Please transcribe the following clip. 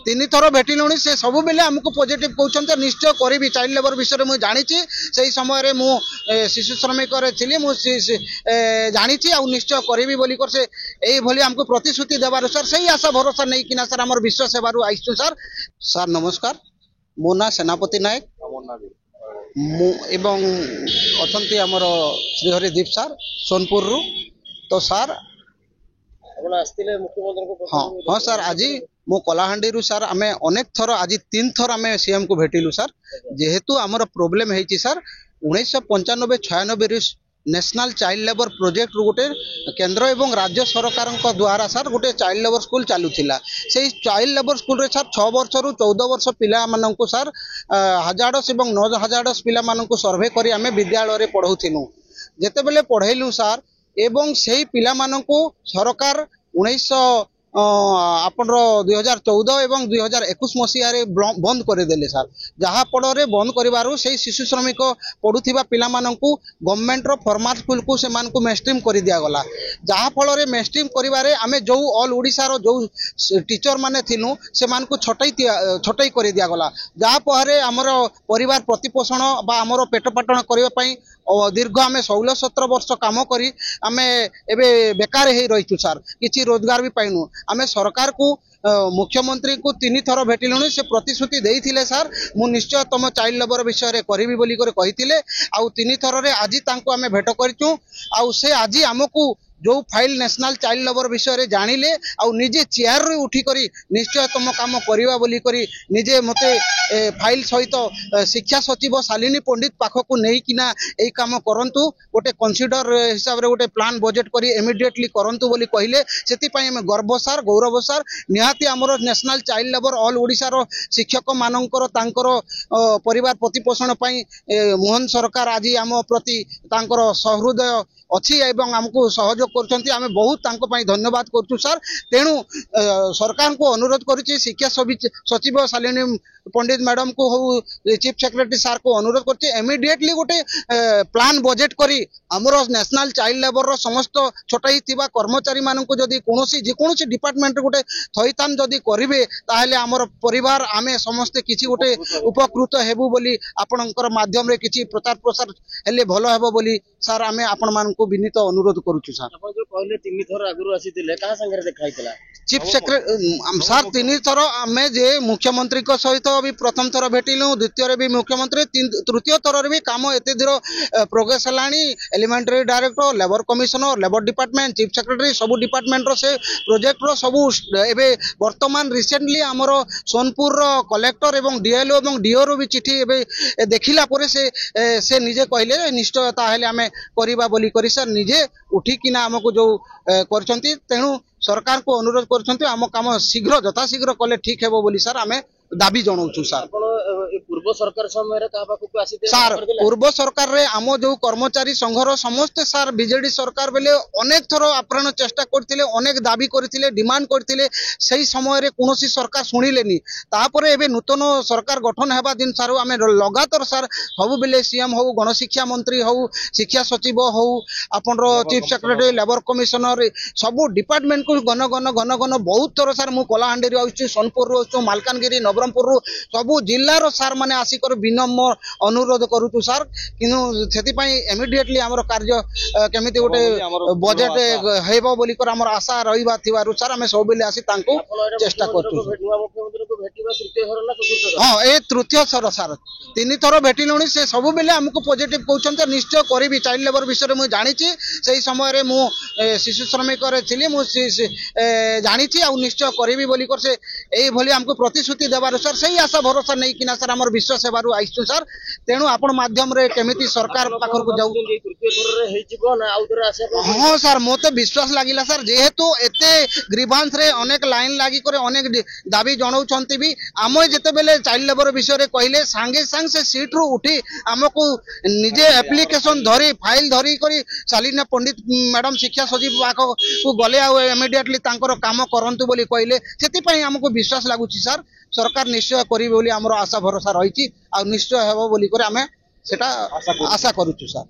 तीन थर भेटिलुणी से सब बेले आमको पॉजिटिव कहते निश्चय करी चाइल्ड लेबर विषय में जानी से समय मु शिशु श्रमिक जानी निश्चय करी बोली से यही आमको प्रतिश्रुति देवार सर से आशा भरोसा नहीं कि सर आम विश्वास सेवार आईचु सर। सर नमस्कार, मो ना सेनापति नायक एवं अच्छा आमर श्रीहरिदीप सर सोनपुर रु। तो सर हाँ हाँ सर आज मो कलाहांडी रु सर आम अनेक थर आज 3 थर आम सीएम को भेटिलु सर जेहेतु आमर प्रोब्लेम है sir 1995-96 national child labour project गोटे केंद्र एवं राज्य सरकार द्वारा सर गोटे चाइल्ड लेबर स्कूल चालूला से चाइल्ड लेबर स्कूल रे सर 6 वर्ष रु 14 वर्ष पिला माननकु सर हजारस एवं 9 हजारस पिला माननकु सर्वे करी आमे विद्यालय रे पढ़ौथिनु जेते बेले पढ़ैलु सर एवं सेही पिला माननकु सरकार 2014 एवं 2021 मसीह बंद करदेले सर जहाँ फल बंद कर शिशु श्रमिक पढ़ुवा पिला माननकु गवर्नमेंट रो फॉर्मल स्कूल को से मानकु मेस्ट्रीम कर दिया गला जहाँ फल मेस्ट्रीम करिवारे आमे जो ऑल ओडिशा रो जो टीचर माने थिनु से मानकु छटई कर दिया गला जहाँ पहरे हमर परिवार प्रतिपोषण बा हमर पेट पाटन करबा पई दीर्घ आमे 16-17 वर्ष काम करी आमे एबे बेकार हे रहिचु सर किछि रोजगार भी पाइनु आमे सरकार को मुख्यमंत्री को 3 थर भेटिलुनी से प्रतिश्रुति देइथिले सर मु निश्चय तुम चाइल्ड लेबर विषय रे करिवि बोली करे कहिथिले आउ 3 थर रे आज तांको आमे भेट करिचु आउ से आज हमकु जो फाइल नेशनल चाइल्ड लेबर विषय रे जानिले आउ निजे चेयर रे उठी करी निश्चय तुम काम करिवा बोली करी निजे मते फाइल सहित शिक्षा सचिव शालिनी पंडित पाखकु नहीं किना एई काम करंतु गोटे कंसीडर हिसाब रे गोटे प्लान बजेट करी इमिडिएटली करंतु बोली कहिले सेति पई हम गर्व सर गौरव सर निहाती हमर नेशनल चाइल्ड लेबर ऑल ओडिशा रो शिक्षक मानकर तांकर परिवार प्रतिपोषण पई मोहन सरकार आज आम प्रति तांकर सहृदय अच्छी एवं आमको सहयोग करछंती आमे बहुत तांको पई धन्यवाद करछु सर। तेणु सरकार को अनुरोध करूची शिक्षा सचिव शालिनी पंडित मैडम को हो चीफ सेक्रेटरी सर को अनुरोध करछि इमिडिएटली गोटे प्लान बजेट करी हमर नेशनल चाइल्ड लेबर रो समस्त छोटाई थिबा कर्मचारी मानन को जदी कोनोसी जे कोनोसी डिपार्टमेंट गोटे थैतान जदी करिवे ताहेले हमर परिवार आमे समस्त किछि गोटे उपकृत हेबु बोली आपनकर माध्यम रे किछि प्रचार प्रसार हेले भलो हेबो बोली सर आमे आपन मान को विनीत अनुरोध करूछु सर। अपन जो कहले 3 थर आगु आसीतिले कहा संगे देखाइतला चीफ सेक्रेटरी सर 3 थर आमे जे मुख्यमंत्री को सहित भी प्रथम थर भेटिलु द्वितीय रे भी मुख्यमंत्री तृतीय थर रे भी काम एते दिरो प्रोग्रेस हलानी elementary director labour commissioner labour department chief secretary सब डिपार्टमेंट रो से प्रोजेक्ट रो सब एबे वर्तमान रिसेंटली हमर सोनपुर रो कलेक्टर एवं डीएलओ एवं डीओ रो भी चिठी एबे देखिला परे से निजे कहले निश्चय ताहेले आमे करिबा बोली करी सर निजे उठी किना हमको जो करछंती तेणु सरकार को अनुरोध करछंती आम काम शीघ्र यथा शीघ्र कले ठीक हेबो बोली सर आमे दाबी जनाऊँ सर। पूर्व सरकार समय सर पूर्व सरकार रे आम जो कर्मचारी संघर समस्त सर बीजेडी सरकार बेले अनेक थर आप्राण चेष्टा करथिले अनेक दाबी करथिले डिमांड करथिले सही समय रे कोनोसी सरकार सुनिलेनी तापरे एबे नूतन सरकार गठन हेबा दिन सर आमे लगातार सर सब बेले सीएम हो गणशिक्षा मंत्री हो शिक्षा सचिव हो आपन चीफ सेक्रेटरी लेबर कमिश्नर सब डिपार्टमेंट को घन घन घन घन बहुत थर सर मु कलाहांडी रे आउछु सोनपुर रो आउछु मालकानगिरी नवरंगपुर सबू जिल्लार सार माने आसिकर विनम्र अनुरोध करूछु सर किनु सेति पई इमिडिएटली हमर कार्य केमिति गोटे बजेट हेबो बोली कर हमर आशा रहिबा थिबारु सर हमें सब बेले आसी तांको चेष्टा करछु। हां ए तृतीय थर सर 3 थर भेटिलुनी से सब बेले हमको पॉजिटिव कहउछन निश्चय करिवि चाइल्ड लेबर विषय मु जानिछि सेही समय रे मु शिशु श्रमिक रे थिली मु जानिछि आ निश्चय करिवि बोली कर से एई भली हमको प्रतिश्रुति देबार सर सही आशा भरोसा नहीं कि सर आम विश्वास सेवार आईचु सर। तेणु आपण माध्यम रे केमिति सरकार पाखर को जाऊ हाँ सर मते विश्वास लागिला सर जेहेतु एते ग्रीवांस रे अनेक लाइन लागी करे अनेक दाबी जणाउछंती भी आम जेते बेले चाइल्ड लेबर विषय रे कहले सांगे सांग से सीट रु उठी हमको निजे एप्लिकेशन धरी फाइल धरी करी शालिनी पंडित मैडम शिक्षा सचिव पाख को गले आ इमिडिएटली तांकर काम करंतु बोली कहले सेति पई हमको विश्वास लागुची सर सरकार निश्चय करी बोली हमरो आशा भरोसा रही आ निश्चय हेबो बोली करे आमे सेटा आशा करूछु सर।